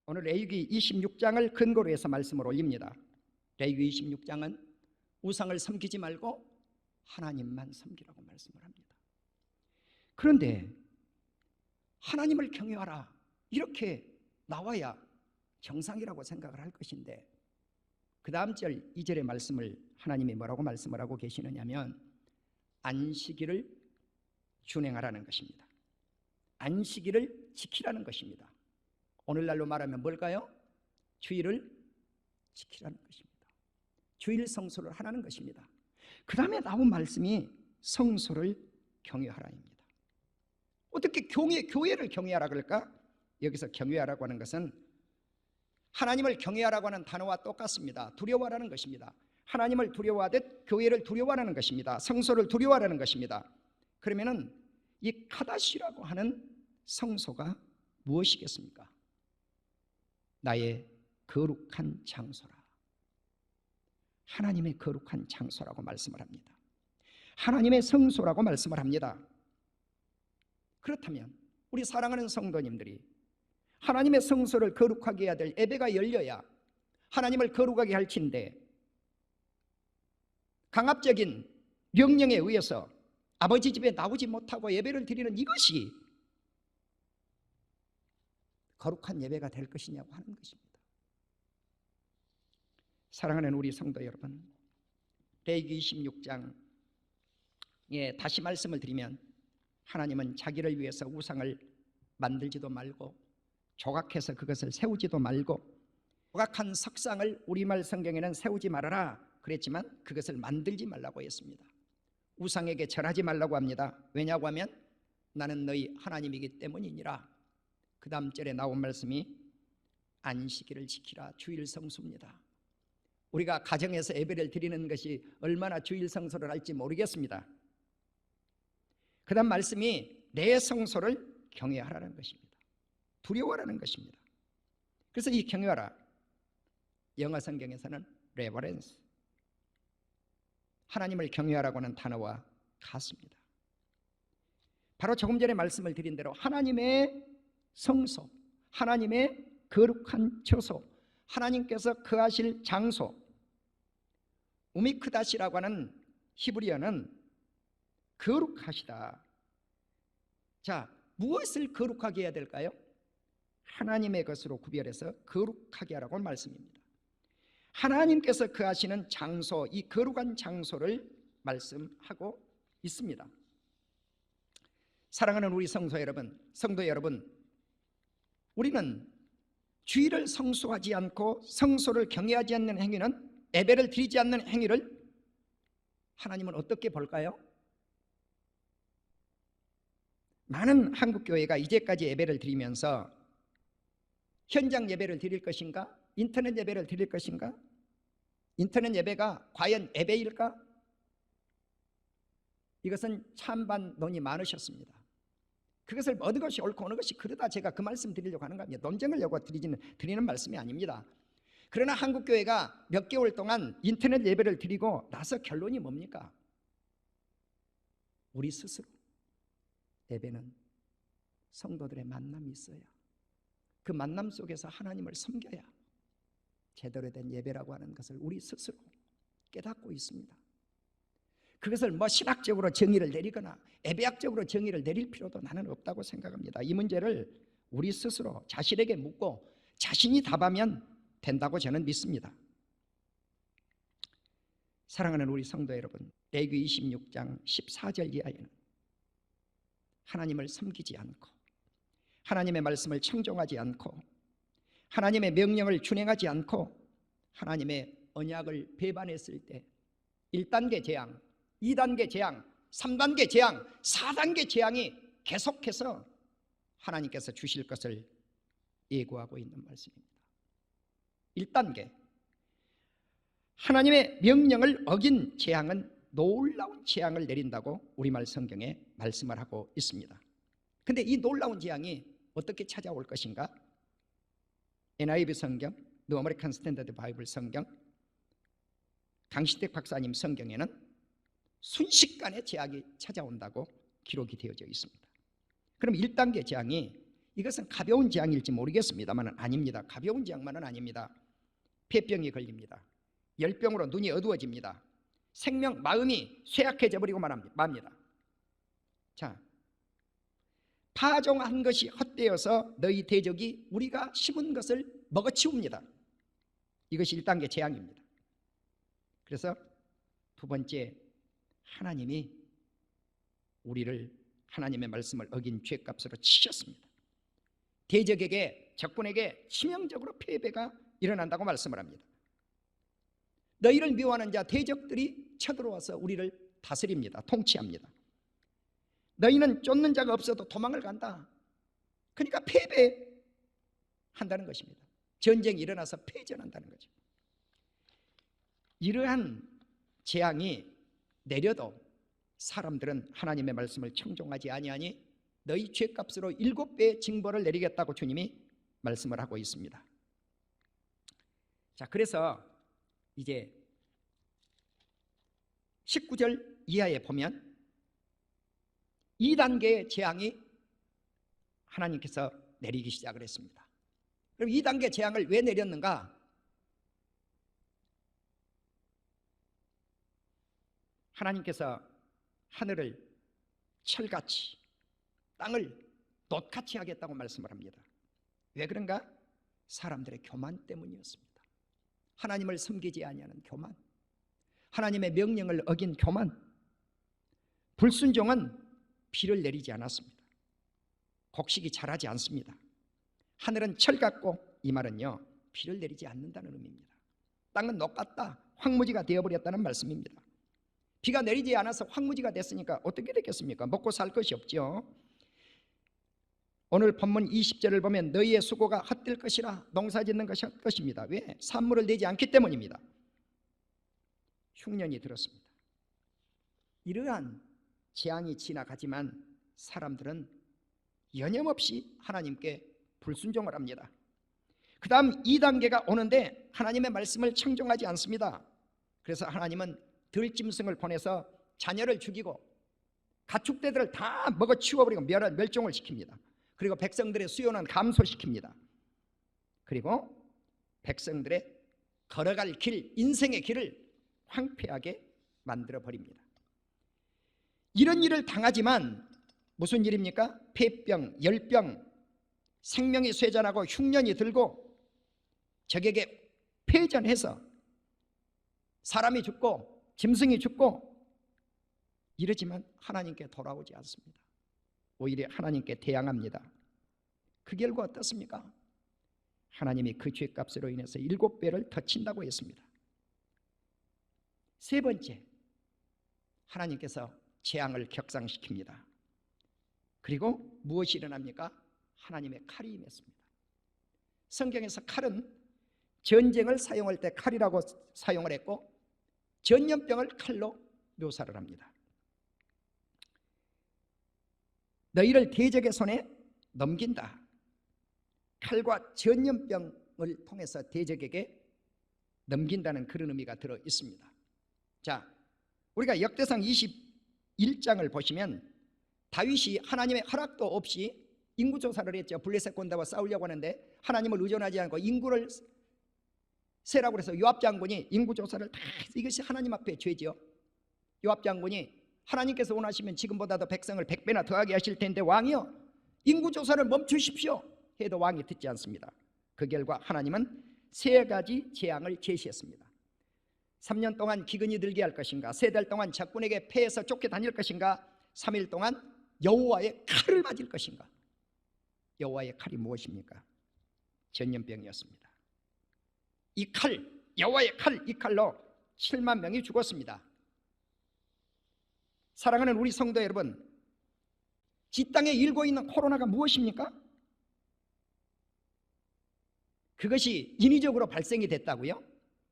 오늘 레위기 26장을 근거로 해서 말씀을 올립니다. 레위기 26장은 우상을 섬기지 말고 하나님만 섬기라고 말씀을 합니다. 그런데 하나님을 경외하라 이렇게 나와야 정상이라고 생각을 할 것인데 그 다음 절 2절의 말씀을 하나님이 뭐라고 말씀을 하고 계시느냐면 안식일을 준행하라는 것입니다. 안식일을 지키라는 것입니다. 오늘날로 말하면 뭘까요? 주일을 지키라는 것입니다. 주일 성소를 하라는 것입니다. 그 다음에 나온 말씀이 성소를 경외하라입니다. 어떻게 교회를 경외하라 그럴까? 여기서 경외하라고 하는 것은 하나님을 경외하라고 하는 단어와 똑같습니다. 두려워하라는 것입니다. 하나님을 두려워하듯 교회를 두려워하라는 것입니다. 성소를 두려워하라는 것입니다. 그러면은 이 카다시라고 하는 성소가 무엇이겠습니까? 나의 거룩한 장소라. 하나님의 거룩한 장소라고 말씀을 합니다. 하나님의 성소라고 말씀을 합니다. 그렇다면 우리 사랑하는 성도님들이 하나님의 성소를 거룩하게 해야 될 예배가 열려야 하나님을 거룩하게 할 텐데 강압적인 명령에 의해서 아버지 집에 나오지 못하고 예배를 드리는 이것이 거룩한 예배가 될 것이냐고 하는 것입니다. 사랑하는 우리 성도 여러분, 레위기 26장에 다시 말씀을 드리면 하나님은 자기를 위해서 우상을 만들지도 말고 조각해서 그것을 세우지도 말고 조각한 석상을 우리말 성경에는 세우지 말아라 그랬지만 그것을 만들지 말라고 했습니다. 우상에게 절하지 말라고 합니다. 왜냐고 하면 나는 너희 하나님이기 때문이니라. 그 다음 절에 나온 말씀이 안식일을 지키라 주일 성수입니다. 우리가 가정에서 예배를 드리는 것이 얼마나 주일 성소를 할지 모르겠습니다. 그 다음 말씀이 내 성소를 경외하라는 것입니다. 두려워하라는 것입니다. 그래서 이 경외하라 영어 성경에서는 reverence 하나님을 경외하라고 하는 단어와 같습니다. 바로 조금 전에 말씀을 드린 대로 하나님의 성소, 하나님의 거룩한 처소, 하나님께서 거하실 장소 우미크다시라고 하는 히브리어는 거룩하시다. 자, 무엇을 거룩하게 해야 될까요? 하나님의 것으로 구별해서 거룩하게 하라고 말씀입니다. 하나님께서 거하시는 장소, 이 거룩한 장소를 말씀하고 있습니다. 사랑하는 우리 성도 여러분, 우리는 주일을 성수하지 않고 성소를 경외하지 않는 행위는 예배를 드리지 않는 행위를 하나님은 어떻게 볼까요? 많은 한국교회가 이제까지 예배를 드리면서 현장 예배를 드릴 것인가? 인터넷 예배를 드릴 것인가? 인터넷 예배가 과연 예배일까? 이것은 찬반론이 많으셨습니다. 그것을 어느 것이 옳고 어느 것이 그르다 제가 그 말씀 드리려고 하는 겁니다. 논쟁을 드리는 말씀이 아닙니다. 그러나 한국교회가 몇 개월 동안 인터넷 예배를 드리고 나서 결론이 뭡니까? 우리 스스로 예배는 성도들의 만남이 있어야 그 만남 속에서 하나님을 섬겨야 제대로 된 예배라고 하는 것을 우리 스스로 깨닫고 있습니다. 그것을 신학적으로 정의를 내리거나 예배학적으로 정의를 내릴 필요도 나는 없다고 생각합니다. 이 문제를 우리 스스로 자신에게 묻고 자신이 답하면 된다고 저는 믿습니다. 사랑하는 우리 성도 여러분, 레위기 26장 14절 이하에는 하나님을 섬기지 않고 하나님의 말씀을 청종하지 않고 하나님의 명령을 준행하지 않고 하나님의 언약을 배반했을 때 1단계 재앙, 2단계 재앙, 3단계 재앙, 4단계 재앙이 계속해서 하나님께서 주실 것을 예고하고 있는 말씀입니다. 1단계 하나님의 명령을 어긴 재앙은 놀라운 재앙을 내린다고 우리말 성경에 말씀을 하고 있습니다. 그런데 이 놀라운 재앙이 어떻게 찾아올 것인가? NIV 성경, New American Standard Bible 성경, 강신택 박사님 성경에는 순식간에 재앙이 찾아온다고 기록이 되어져 있습니다. 그럼 1단계 재앙이 이것은 가벼운 재앙일지 모르겠습니다만 아닙니다. 가벼운 재앙만은 아닙니다. 폐병이 걸립니다. 열병으로 눈이 어두워집니다. 생명, 마음이 쇠약해져 버리고 맙니다. 자, 파종한 것이 헛되어서 너희 대적이 우리가 심은 것을 먹어치웁니다. 이것이 1단계 재앙입니다. 그래서 두 번째, 하나님이 우리를 하나님의 말씀을 어긴 죄값으로 치셨습니다. 대적에게, 적군에게 치명적으로 패배가 일어난다고 말씀을 합니다. 너희를 미워하는 자 대적들이 쳐들어와서 우리를 다스립니다. 통치합니다. 너희는 쫓는 자가 없어도 도망을 간다. 그러니까 패배한다는 것입니다. 전쟁이 일어나서 패전한다는 거죠. 이러한 재앙이 내려도 사람들은 하나님의 말씀을 청종하지 아니하니 너희 죄값으로 7배의 징벌을 내리겠다고 주님이 말씀을 하고 있습니다. 자, 그래서 이제 19절 이하에 보면 2단계의 재앙이 하나님께서 내리기 시작을 했습니다. 그럼 2단계 재앙을 왜 내렸는가? 하나님께서 하늘을 철같이, 땅을 놋같이 하겠다고 말씀을 합니다. 왜 그런가? 사람들의 교만 때문이었습니다. 하나님을 섬기지 아니하는 교만, 하나님의 명령을 어긴 교만. 불순종은 비를 내리지 않았습니다. 곡식이 자라지 않습니다. 하늘은 철 같고, 이 말은요, 비를 내리지 않는다는 의미입니다. 땅은 놋 같다, 황무지가 되어버렸다는 말씀입니다. 비가 내리지 않아서 황무지가 됐으니까 어떻게 됐겠습니까? 먹고 살 것이 없죠. 오늘 본문 20절을 보면 너희의 수고가 헛될 것이라, 농사짓는 것이 헛것입니다. 왜? 산물을 내지 않기 때문입니다. 흉년이 들었습니다. 이러한 재앙이 지나가지만 사람들은 여념없이 하나님께 불순종을 합니다. 그 다음 2단계가 오는데 하나님의 말씀을 청종하지 않습니다. 그래서 하나님은 들짐승을 보내서 자녀를 죽이고 가축대들을 다 먹어치워버리고 멸종을 시킵니다. 그리고 백성들의 수요는 감소시킵니다. 그리고 백성들의 걸어갈 길, 인생의 길을 황폐하게 만들어버립니다. 이런 일을 당하지만 무슨 일입니까? 폐병, 열병, 생명이 쇠잔하고 흉년이 들고 적에게 패전해서 사람이 죽고 짐승이 죽고 이러지만 하나님께 돌아오지 않습니다. 오히려 하나님께 대항합니다. 그 결과 어떻습니까? 하나님이 그 죄값으로 인해서 7배를 더 친다고 했습니다. 세 번째, 하나님께서 재앙을 격상시킵니다. 그리고 무엇이 일어납니까? 하나님의 칼이 임했습니다. 성경에서 칼은 전쟁을 사용할 때 칼이라고 사용을 했고 전염병을 칼로 묘사를 합니다. 너희를 대적의 손에 넘긴다. 칼과 전염병을 통해서 대적에게 넘긴다는 그런 의미가 들어 있습니다. 자, 우리가 역대상 21장을 보시면 다윗이 하나님의 허락도 없이 인구조사를 했죠. 블레셋 군대와 싸우려고 하는데 하나님을 의존하지 않고 인구를 세라고 해서 요압 장군이 인구조사를 다 해서 이것이 하나님 앞에 죄죠. 요압 장군이 하나님께서 원하시면 지금보다도 백성을 100배나 더하게 하실 텐데 왕이요, 인구조사를 멈추십시오 해도 왕이 듣지 않습니다. 그 결과 하나님은 3가지 재앙을 제시했습니다. 3년 동안 기근이 들게 할 것인가, 3달 동안 적군에게 패해서 쫓겨다닐 것인가, 3일 동안 여호와의 칼을 맞을 것인가. 여호와의 칼이 무엇입니까? 전염병이었습니다. 이 칼, 여호와의 칼, 이 칼로 7만 명이 죽었습니다. 사랑하는 우리 성도 여러분, 이 땅에 일고 있는 코로나가 무엇입니까? 그것이 인위적으로 발생이 됐다고요?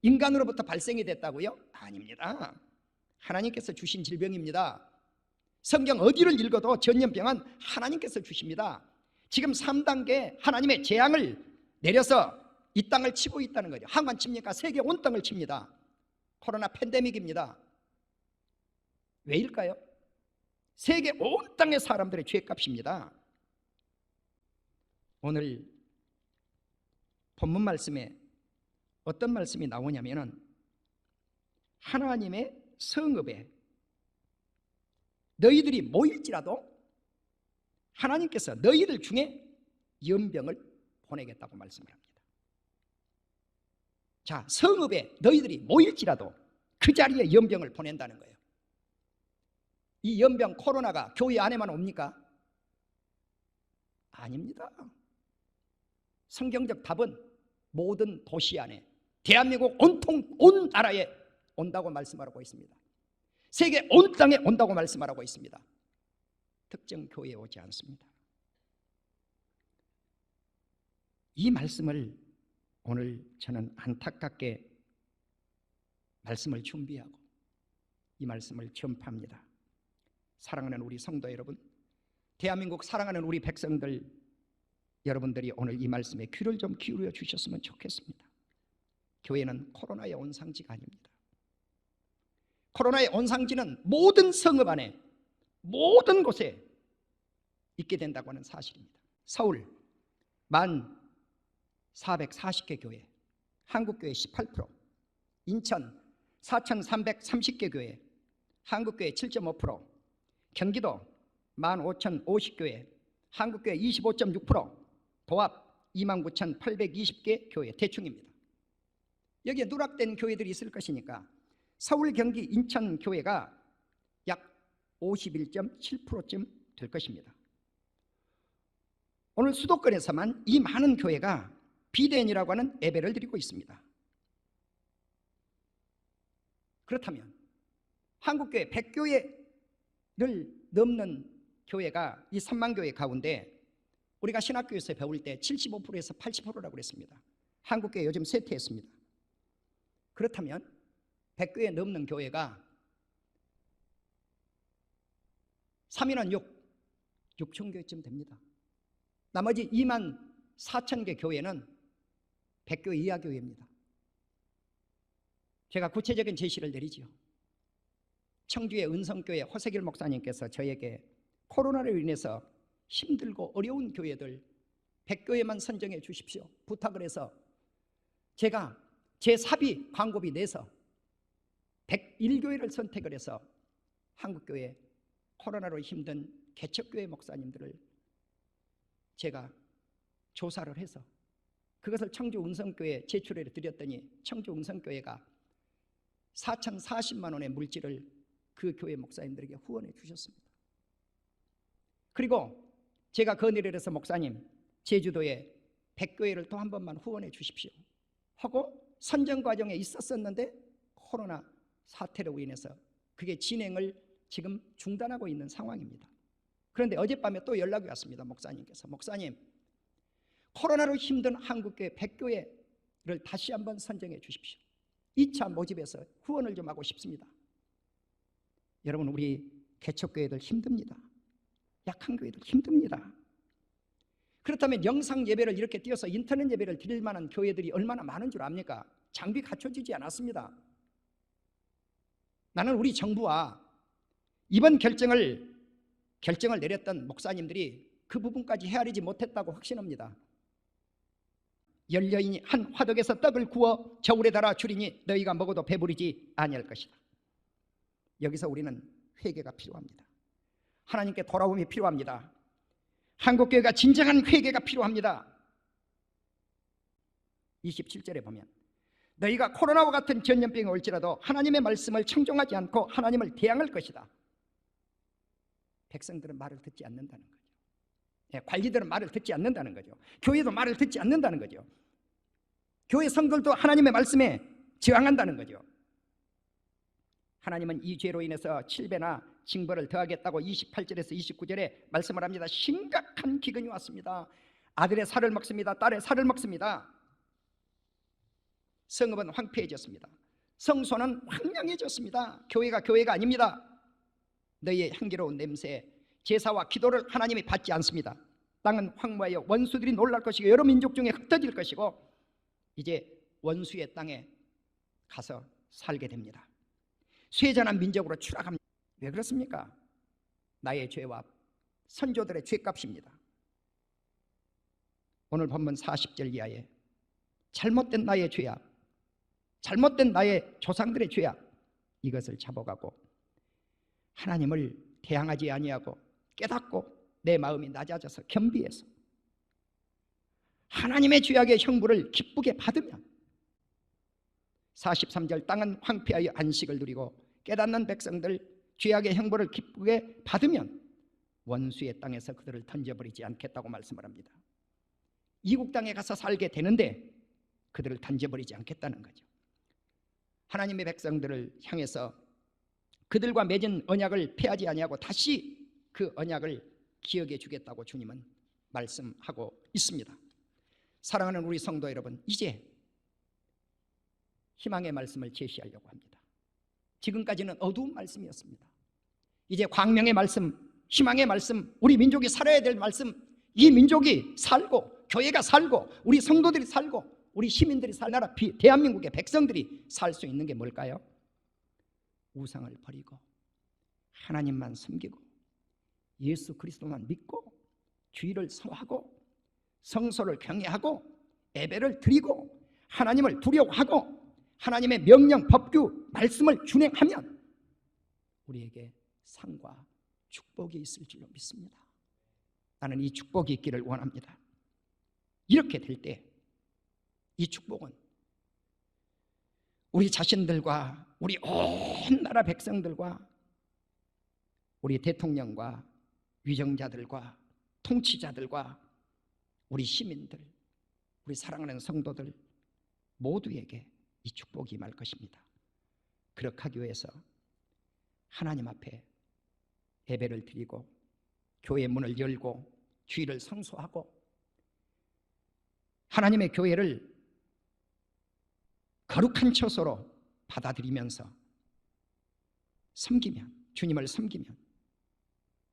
인간으로부터 발생이 됐다고요? 아닙니다. 하나님께서 주신 질병입니다. 성경 어디를 읽어도 전염병은 하나님께서 주십니다. 지금 3단계 하나님의 재앙을 내려서 이 땅을 치고 있다는 거죠. 한관 칩니까? 세계 온 땅을 칩니다. 코로나 팬데믹입니다. 왜일까요? 세계 온 땅의 사람들의 죄값입니다. 오늘 본문 말씀에 어떤 말씀이 나오냐면은 하나님의 성읍에 너희들이 모일지라도 하나님께서 너희들 중에 연병을 보내겠다고 말씀을 합니다. 자, 성읍에 너희들이 모일지라도 그 자리에 연병을 보낸다는 거예요. 이 연병 코로나가 교회 안에만 옵니까? 아닙니다. 성경적 답은 모든 도시 안에, 대한민국 온통 온 나라에 온다고 말씀하고 있습니다. 세계 온 땅에 온다고 말씀하고 있습니다. 특정 교회에 오지 않습니다. 이 말씀을 오늘 저는 안타깝게 말씀을 준비하고 이 말씀을 전파합니다. 사랑하는 우리 성도 여러분, 대한민국 사랑하는 우리 백성들 여러분들이 오늘 이 말씀에 귀를 좀 기울여 주셨으면 좋겠습니다. 교회는 코로나의 온상지가 아닙니다. 코로나의 온상지는 모든 성읍 안에 모든 곳에 있게 된다고 하는 사실입니다. 서울 1440개 교회, 한국교회 18%, 인천 4330개 교회, 한국교회 7.5%, 경기도 15,050교회, 한국교회 25.6%, 도합 29,820개 교회 대충입니다. 여기에 누락된 교회들이 있을 것이니까 서울, 경기, 인천 교회가 약 51.7%쯤 될 것입니다. 오늘 수도권에서만 이 많은 교회가 비대면이라고 하는 예배를 드리고 있습니다. 그렇다면 한국교회 100교회를 넘는 교회가 이 3만 교회 가운데 우리가 신학교에서 배울 때 75%에서 80%라고 그랬습니다. 한국교회 요즘 쇠퇴했습니다. 그렇다면 100교회 넘는 교회가 3인은 6,000교회쯤 됩니다. 나머지 2만 4천 개 교회는 100교회 이하 교회입니다. 제가 구체적인 제시를 내리지요. 청주의 은성교회 호세길 목사님께서 저에게 코로나로 인해서 힘들고 어려운 교회들 100교회만 선정해 주십시오 부탁을 해서 제가 제 사비 광고비 내서 101교회를 선택을 해서 한국교회 코로나로 힘든 개척교회 목사님들을 제가 조사를 해서 그것을 청주 은성교회에 제출해 드렸더니 청주 은성교회가 4,040만 원의 물질을 그 교회 목사님들에게 후원해 주셨습니다. 그리고 제가 건의를 해서 목사님 제주도에 100교회를 또 한 번만 후원해 주십시오 하고 선정 과정에 있었었는데 코로나 사태로 인해서 그게 진행을 지금 중단하고 있는 상황입니다. 그런데 어젯밤에 또 연락이 왔습니다. 목사님께서 목사님 코로나로 힘든 한국교회 100교회를 다시 한번 선정해 주십시오. 2차 모집에서 후원을 좀 하고 싶습니다. 여러분 우리 개척교회들 힘듭니다. 약한 교회들 힘듭니다. 그렇다면 영상 예배를 이렇게 띄워서 인터넷 예배를 드릴 만한 교회들이 얼마나 많은 줄 압니까? 장비 갖춰지지 않았습니다. 나는 우리 정부와 이번 결정을 내렸던 목사님들이 그 부분까지 헤아리지 못했다고 확신합니다. 열여인이 한 화덕에서 떡을 구워 저울에 달아 주리니 너희가 먹어도 배부르지 아니할 것이다. 여기서 우리는 회개가 필요합니다. 하나님께 돌아옴이 필요합니다. 한국교회가 진정한 회개가 필요합니다. 27절에 보면 너희가 코로나와 같은 전염병이 올지라도 하나님의 말씀을 청종하지 않고 하나님을 대항할 것이다. 백성들은 말을 듣지 않는다는 거죠. 관리들은 말을 듣지 않는다는 거죠. 교회도 말을 듣지 않는다는 거죠. 교회 성도들도 하나님의 말씀에 저항한다는 거죠. 하나님은 이 죄로 인해서 7배나 징벌을 더하겠다고 28절에서 29절에 말씀을 합니다. 심각한 기근이 왔습니다. 아들의 살을 먹습니다. 딸의 살을 먹습니다. 성읍은 황폐해졌습니다. 성소는 황량해졌습니다. 교회가 아닙니다. 너희의 향기로운 냄새, 제사와 기도를 하나님이 받지 않습니다. 땅은 황무하여 원수들이 놀랄 것이고 여러 민족 중에 흩어질 것이고 이제 원수의 땅에 가서 살게 됩니다. 쇠잔한 민족으로 추락합니다. 왜 그렇습니까? 나의 죄와 선조들의 죄값입니다. 오늘 본문 40절 이하에 잘못된 나의 죄악, 잘못된 나의 조상들의 죄악, 이것을 잡아가고 하나님을 대항하지 아니하고 깨닫고 내 마음이 낮아져서 겸비해서 하나님의 죄악의 형벌을 기쁘게 받으면 43절 땅은 황폐하여 안식을 누리고 깨닫는 백성들 죄악의 형벌을 기쁘게 받으면 원수의 땅에서 그들을 던져버리지 않겠다고 말씀을 합니다. 이국 땅에 가서 살게 되는데 그들을 던져버리지 않겠다는 거죠. 하나님의 백성들을 향해서 그들과 맺은 언약을 폐하지 아니하고 다시 그 언약을 기억해 주겠다고 주님은 말씀하고 있습니다. 사랑하는 우리 성도 여러분, 이제 희망의 말씀을 제시하려고 합니다. 지금까지는 어두운 말씀이었습니다. 이제 광명의 말씀, 희망의 말씀, 우리 민족이 살아야 될 말씀, 이 민족이 살고 교회가 살고 우리 성도들이 살고 우리 시민들이 살 나라 대한민국의 백성들이 살 수 있는 게 뭘까요? 우상을 버리고 하나님만 섬기고 예수 그리스도만 믿고 주의를 선하고 성소를 경외하고 예배를 드리고 하나님을 두려워하고 하나님의 명령, 법규, 말씀을 준행하면 우리에게 상과 축복이 있을 줄로 믿습니다. 나는 이 축복이 있기를 원합니다. 이렇게 될 때 이 축복은 우리 자신들과 우리 온 나라 백성들과 우리 대통령과 위정자들과 통치자들과 우리 시민들, 우리 사랑하는 성도들 모두에게 이 축복이 임할 것입니다. 그렇게 하기 위해서 하나님 앞에 예배를 드리고 교회 문을 열고 주의를 성소하고 하나님의 교회를 거룩한 처소로 받아들이면서 섬기면, 주님을 섬기면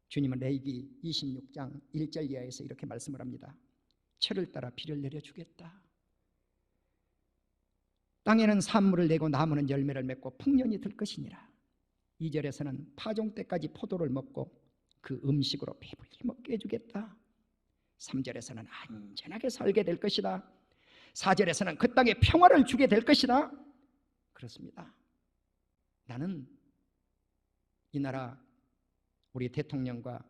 주님은 레위기 26장 1절 이하에서 이렇게 말씀을 합니다. 철을 따라 비를 내려주겠다. 땅에는 산물을 내고 나무는 열매를 맺고 풍년이 들 것이니라. 2절에서는 파종 때까지 포도를 먹고 그 음식으로 배불리 먹게 해주겠다. 3절에서는 안전하게 살게 될 것이다. 4절에서는 그 땅에 평화를 주게 될 것이다. 그렇습니다. 나는 이 나라 우리 대통령과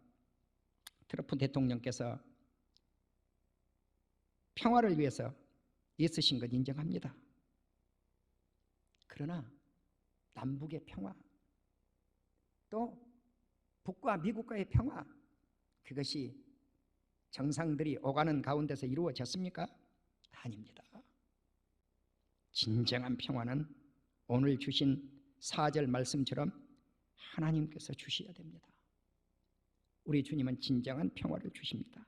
트럼프 대통령께서 평화를 위해서 애쓰신 것 인정합니다. 그러나 남북의 평화, 또 북과 미국과의 평화, 그것이 정상들이 오가는 가운데서 이루어졌습니까? 아닙니다. 진정한 평화는 오늘 주신 4절 말씀처럼 하나님께서 주셔야 됩니다. 우리 주님은 진정한 평화를 주십니다.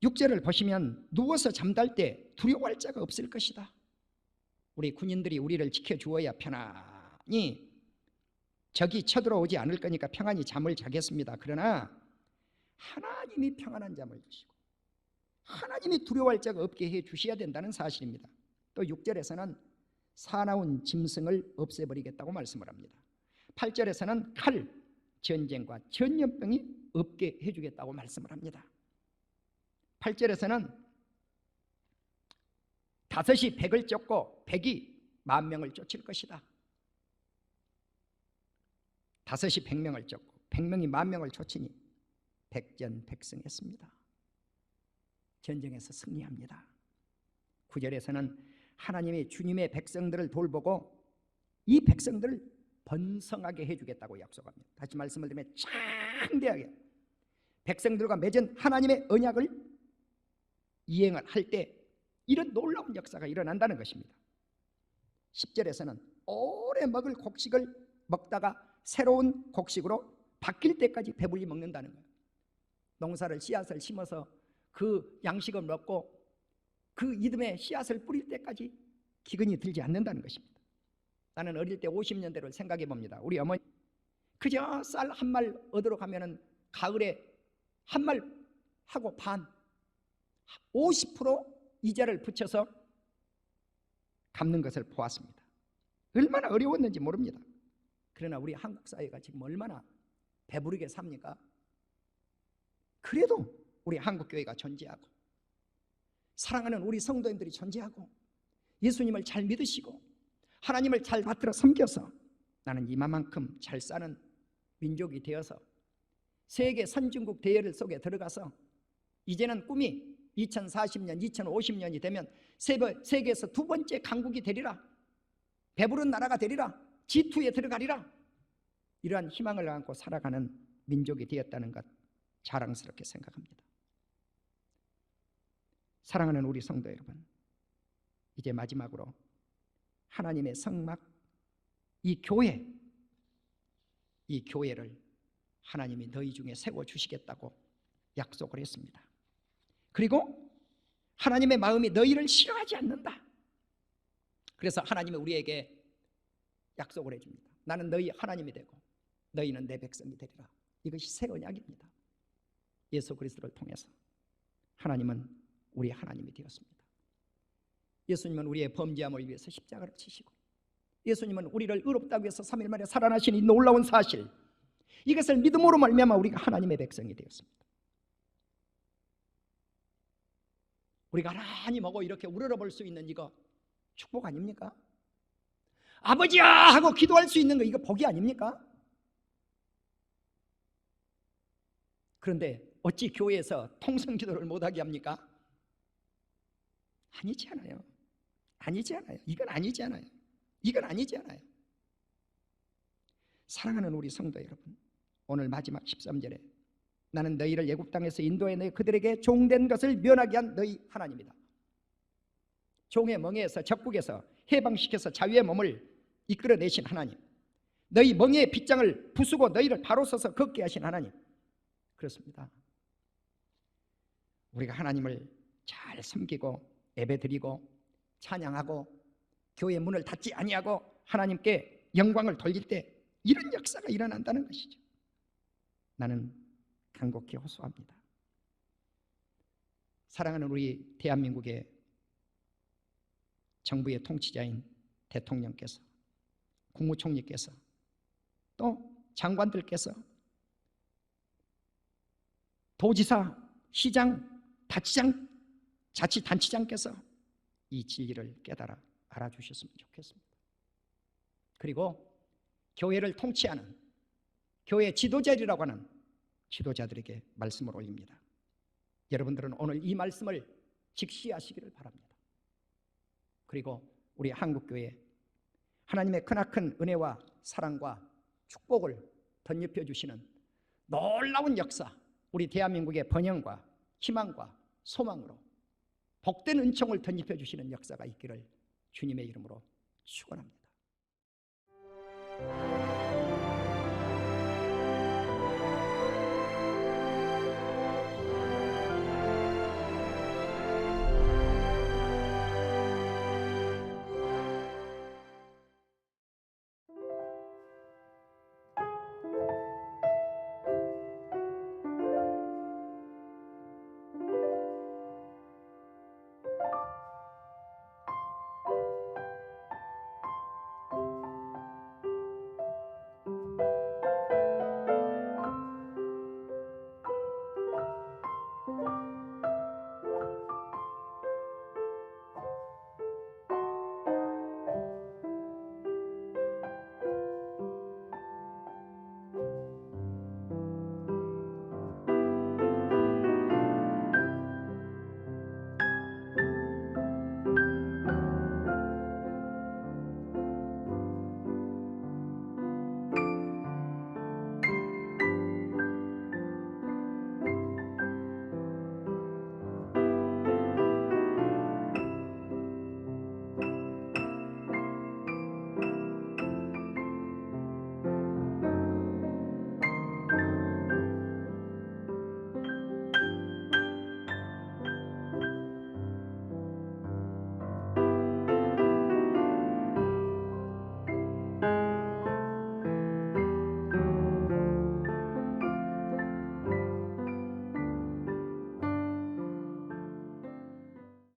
6절을 보시면 누워서 잠잘 때 두려워할 자가 없을 것이다. 우리 군인들이 우리를 지켜주어야 편안히 적이 쳐들어오지 않을 거니까 평안히 잠을 자겠습니다. 그러나 하나님이 평안한 잠을 주시고 하나님이 두려워할 자가 없게 해 주셔야 된다는 사실입니다. 또 6절에서는 사나운 짐승을 없애버리겠다고 말씀을 합니다. 8절에서는 칼, 전쟁과 전염병이 없게 해주겠다고 말씀을 합니다. 8절에서는 5이 100을 쫓고 100이 10,000명을 쫓을 것이다. 5이 100명을 쫓고 100명이 10,000명을 쫓으니 백전백승했습니다. 전쟁에서 승리합니다. 9절에서는 하나님이 주님의 백성들을 돌보고 이 백성들을 번성하게 해주겠다고 약속합니다. 다시 말씀을 드리면 창대하게 백성들과 맺은 하나님의 언약을 이행을 할 때 이런 놀라운 역사가 일어난다는 것입니다. 10절에서는 오래 먹을 곡식을 먹다가 새로운 곡식으로 바뀔 때까지 배불리 먹는다는 거예요. 농사를 씨앗을 심어서 그 양식을 먹고 그 이듬해 씨앗을 뿌릴 때까지 기근이 들지 않는다는 것입니다. 나는 어릴 때 50년대를 생각해 봅니다. 우리 어머니 그저 쌀 한 말 얻으러 가면은 가을에 한 말 하고 반 50% 이자를 붙여서 갚는 것을 보았습니다. 얼마나 어려웠는지 모릅니다. 그러나 우리 한국 사회가 지금 얼마나 배부르게 삽니까? 그래도 우리 한국교회가 존재하고 사랑하는 우리 성도님들이 존재하고 예수님을 잘 믿으시고 하나님을 잘 받들어 섬겨서 나는 이만큼 잘 사는 민족이 되어서 세계 선진국 대열 속에 들어가서 이제는 꿈이 2040년, 2050년이 되면 세계에서 두 번째 강국이 되리라, 배부른 나라가 되리라, G2에 들어가리라, 이러한 희망을 안고 살아가는 민족이 되었다는 것 자랑스럽게 생각합니다. 사랑하는 우리 성도 여러분, 이제 마지막으로 하나님의 성막, 이 교회를 하나님이 너희 중에 세워주시겠다고 약속을 했습니다. 그리고 하나님의 마음이 너희를 싫어하지 않는다. 그래서 하나님이 우리에게 약속을 해줍니다. 나는 너희 하나님이 되고 너희는 내 백성이 되리라. 이것이 새 언약입니다. 예수 그리스도를 통해서 하나님은 우리 하나님이 되었습니다. 예수님은 우리의 범죄함을 위해서 십자가를 치시고 예수님은 우리를 의롭다고 해서 3일 만에 살아나신 이 놀라운 사실, 이것을 믿음으로 말미암아 우리가 하나님의 백성이 되었습니다. 우리가 하나님하고 이렇게 우러러볼 수 있는 이거 축복 아닙니까? 아버지야 하고 기도할 수 있는 거 이거 복이 아닙니까? 그런데 어찌 교회에서 통성기도를 못하게 합니까? 아니지 않아요. 아니지 않아요. 이건 아니지 않아요. 이건 아니지 않아요. 사랑하는 우리 성도 여러분, 오늘 마지막 13절에 나는 너희를 애굽 땅에서 인도해 내 그들에게 종된 것을 면하게 한 너희 하나님이다. 종의 멍에에서 적국에서 해방시켜서 자유의 몸을 이끌어내신 하나님, 너희 멍에의 빗장을 부수고 너희를 바로 서서 걷게 하신 하나님. 그렇습니다. 우리가 하나님을 잘 섬기고 예배드리고 찬양하고 교회 문을 닫지 아니하고 하나님께 영광을 돌릴 때 이런 역사가 일어난다는 것이죠. 나는 간곡히 호소합니다. 사랑하는 우리 대한민국의 정부의 통치자인 대통령께서, 국무총리께서, 또 장관들께서, 도지사, 시장, 자치단체장께서 이 진리를 깨달아 알아주셨으면 좋겠습니다. 그리고 교회를 통치하는 교회 지도자들이라고 하는 지도자들에게 말씀을 올립니다. 여러분들은 오늘 이 말씀을 직시하시기를 바랍니다. 그리고 우리 한국교회 하나님의 크나큰 은혜와 사랑과 축복을 덧입혀 주시는 놀라운 역사, 우리 대한민국의 번영과 희망과 소망으로 복된 은총을 덧입혀 주시는 역사가 있기를 주님의 이름으로 축원합니다.